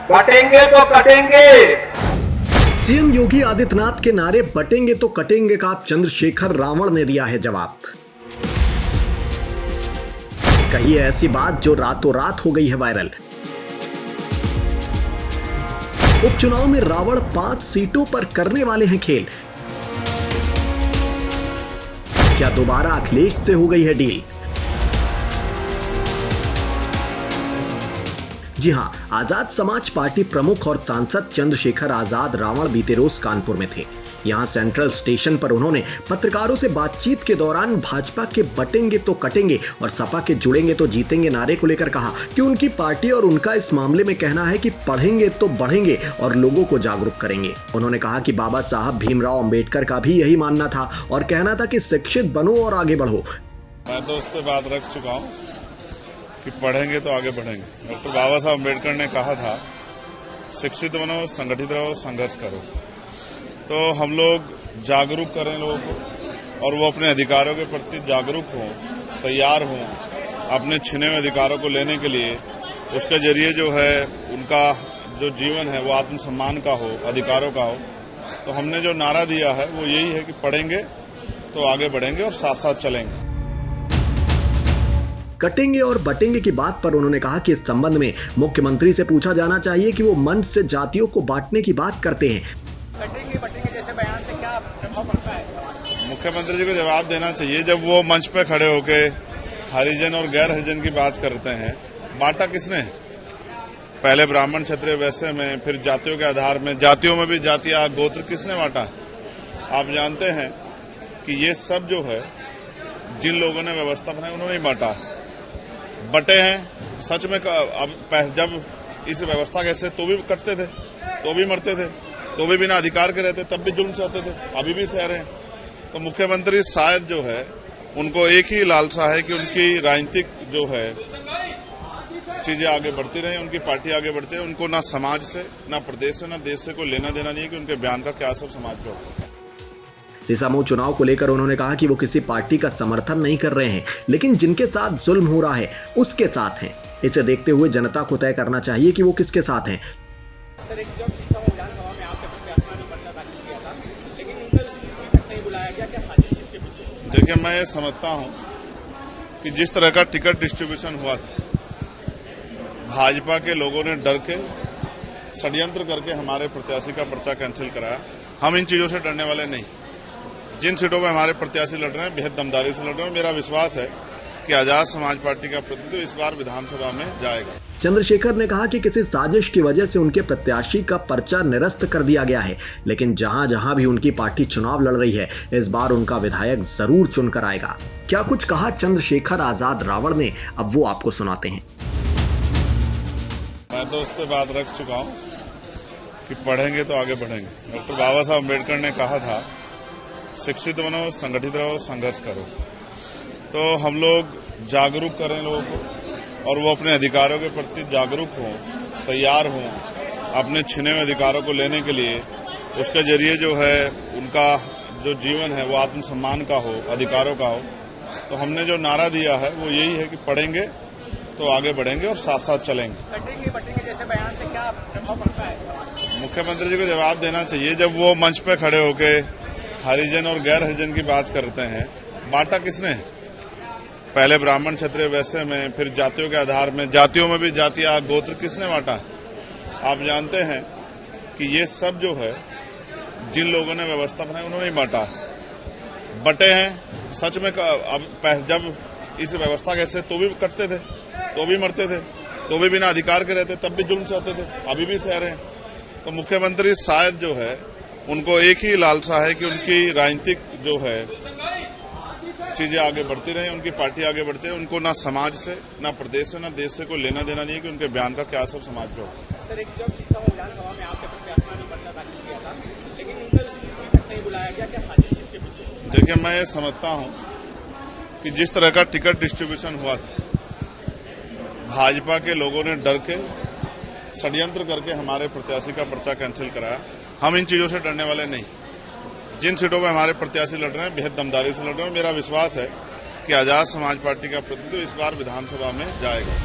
बटेंगे तो कटेंगे। सीएम योगी आदित्यनाथ के नारे बटेंगे तो कटेंगे का चंद्रशेखर रावण ने दिया है जवाब। कही है ऐसी बात जो रातों रात हो गई है वायरल। उपचुनाव में रावण 5 सीटों पर करने वाले हैं खेल। क्या दोबारा अखिलेश से हो गई है डील? जी हां, आजाद समाज पार्टी प्रमुख और सांसद चंद्रशेखर आजाद रावण बीते रोज कानपुर में थे। यहां सेंट्रल स्टेशन पर उन्होंने पत्रकारों से बातचीत के दौरान भाजपा के बटेंगे तो कटेंगे और सपा के जुड़ेंगे तो जीतेंगे नारे को लेकर कहा कि उनकी पार्टी और उनका इस मामले में कहना है कि पढ़ेंगे तो बढ़ेंगे और लोगों को जागरूक करेंगे। उन्होंने कहा कि बाबा साहब भीमराव अंबेडकर का भी यही मानना था और कहना था कि शिक्षित बनो और आगे बढ़ो। मैं तो उस पर बात रख चुका हूँ कि पढ़ेंगे तो आगे बढ़ेंगे। डॉक्टर बाबा साहब अम्बेडकर ने कहा था शिक्षित बनो, संगठित रहो, संघर्ष करो। तो हम लोग जागरूक करें लोगों को और वो अपने अधिकारों के प्रति जागरूक हों, तैयार हों अपने छिने हुए अधिकारों को लेने के लिए। उसके जरिए जो है उनका जो जीवन है वो आत्मसम्मान का हो, अधिकारों का हो। तो हमने जो नारा दिया है वो यही है कि पढ़ेंगे तो आगे बढ़ेंगे और साथ साथ चलेंगे। कटेंगे और बटेंगे की बात पर उन्होंने कहा कि इस संबंध में मुख्यमंत्री से पूछा जाना चाहिए कि वो मंच से जातियों को बांटने की बात करते हैं। कटेंगे बटेंगे जैसे बयान से क्या प्रभाव पड़ता है? मुख्यमंत्री जी को जवाब देना चाहिए जब वो मंच पे खड़े होके हरिजन और गैर हरिजन की बात करते हैं। बांटा किसने? पहले ब्राह्मण, क्षत्रिय, वैश्य में, फिर जातियों के आधार में, जातियों में भी जातियां, गोत्र किसने बांटा? आप जानते हैं कि ये सब जो है जिन लोगों ने व्यवस्था बनाई उन्होंने ही बांटा। बटे हैं सच में। अब जब इस व्यवस्था कैसे तो भी कटते थे, तो भी मरते थे, तो भी बिना अधिकार के रहते, तब भी जुल्म सहते थे, अभी भी सह रहे हैं। तो मुख्यमंत्री शायद जो है उनको एक ही लालसा है कि उनकी राजनीतिक जो है चीजें आगे बढ़ती रहें, उनकी पार्टी आगे बढ़ती है। उनको ना समाज से, ना प्रदेश से, ना देश से कोई लेना देना नहीं है कि उनके बयान का क्या असर समाज पर होगा। सिसामऊ चुनाव को लेकर उन्होंने कहा कि वो किसी पार्टी का समर्थन नहीं कर रहे हैं, लेकिन जिनके साथ जुल्म हो रहा है उसके साथ हैं। इसे देखते हुए जनता को तय करना चाहिए कि वो किसके साथ हैं। सर, एक जब सिसामऊ विधानसभा में आपके प्रत्याशी ने पर्चा दाखिल किया था, लेकिन उनको इस तक नहीं बुलाया गया, क्या साजिश इसके पीछे? देखिए, मैं ये समझता हूं कि जिस तरह का टिकट डिस्ट्रीब्यूशन हुआ था, भाजपा के लोगों ने डर के षड्यंत्र करके हमारे प्रत्याशी का पर्चा कैंसिल कराया। हम इन चीजों से डरने वाले नहीं। जिन सीटों में हमारे प्रत्याशी लड़ रहे हैं बेहद दमदारी से लड़ रहे हैं। मेरा विश्वास है कि आजाद समाज पार्टी का प्रतिनिधित्व इस बार विधानसभा में जाएगा। चंद्रशेखर ने कहा कि किसी साजिश की वजह से उनके प्रत्याशी का पर्चा निरस्त कर दिया गया है, लेकिन जहां जहां भी उनकी पार्टी चुनाव लड़ रही है इस बार उनका विधायक जरूर चुनकर आएगा। क्या कुछ कहा चंद्रशेखर आजाद रावण ने, अब वो आपको सुनाते हैं। मैं तो उस पर बात रख चुका हूं कि पढ़ेंगे तो आगे बढ़ेंगे। डॉक्टर बाबा साहब अम्बेडकर ने कहा था शिक्षित बनो, संगठित रहो, संघर्ष करो। तो हम लोग जागरूक करें लोगों को और वो अपने अधिकारों के प्रति जागरूक हों, तैयार हों अपने छिने हुए अधिकारों को लेने के लिए। उसके जरिए जो है उनका जो जीवन है वो आत्मसम्मान का हो, अधिकारों का हो। तो हमने जो नारा दिया है वो यही है कि पढ़ेंगे तो आगे बढ़ेंगे और साथ साथ चलेंगे। कटेंगे बटेंगे जैसे बयान से क्या प्रभाव पड़ता है? मुख्यमंत्री जी को जवाब देना चाहिए जब वो मंच पे खड़े होके हरिजन और गैर हरिजन की बात करते हैं। बांटा किसने? पहले ब्राह्मण, क्षत्रिय, वैश्य में, फिर जातियों के आधार में, जातियों में भी जातियां, गोत्र किसने बांटा? आप जानते हैं कि ये सब जो है जिन लोगों ने व्यवस्था बनाई उन्होंने ही बांटा। बटे हैं सच में। अब जब इस व्यवस्था कैसे तो भी कटते थे, तो भी मरते थे, तो भी बिना अधिकार के रहते, तब भी जुल्म सहते थे, अभी भी सह रहे हैं। तो मुख्यमंत्री शायद जो है उनको एक ही लालसा है कि उनकी राजनीतिक जो है चीजें आगे बढ़ती रहें, उनकी पार्टी आगे बढ़ती है। उनको ना समाज से, ना प्रदेश से, ना देश से कोई लेना देना नहीं है कि उनके बयान का क्या असर समाज पर होगा। सर, एक जब सिसामऊ विधानसभा में आपके प्रत्याशी ने पर्चा दाखिल किया था, लेकिन उनको इस तक नहीं बुलाया गया, क्या साजिश इसके पीछे? देखिए, मैं ये समझता हूं कि जिस तरह का टिकट डिस्ट्रीब्यूशन हुआ था, भाजपा के लोगों ने डर के षड्यंत्र करके हमारे प्रत्याशी का पर्चा कैंसिल कराया। हम इन चीजों से डरने वाले नहीं। जिन सीटों में हमारे प्रत्याशी लड़ रहे हैं बेहद दमदारी से लड़ रहे हैं। मेरा विश्वास है कि आजाद समाज पार्टी का प्रतिनिधित्व इस बार विधानसभा में जाएगा।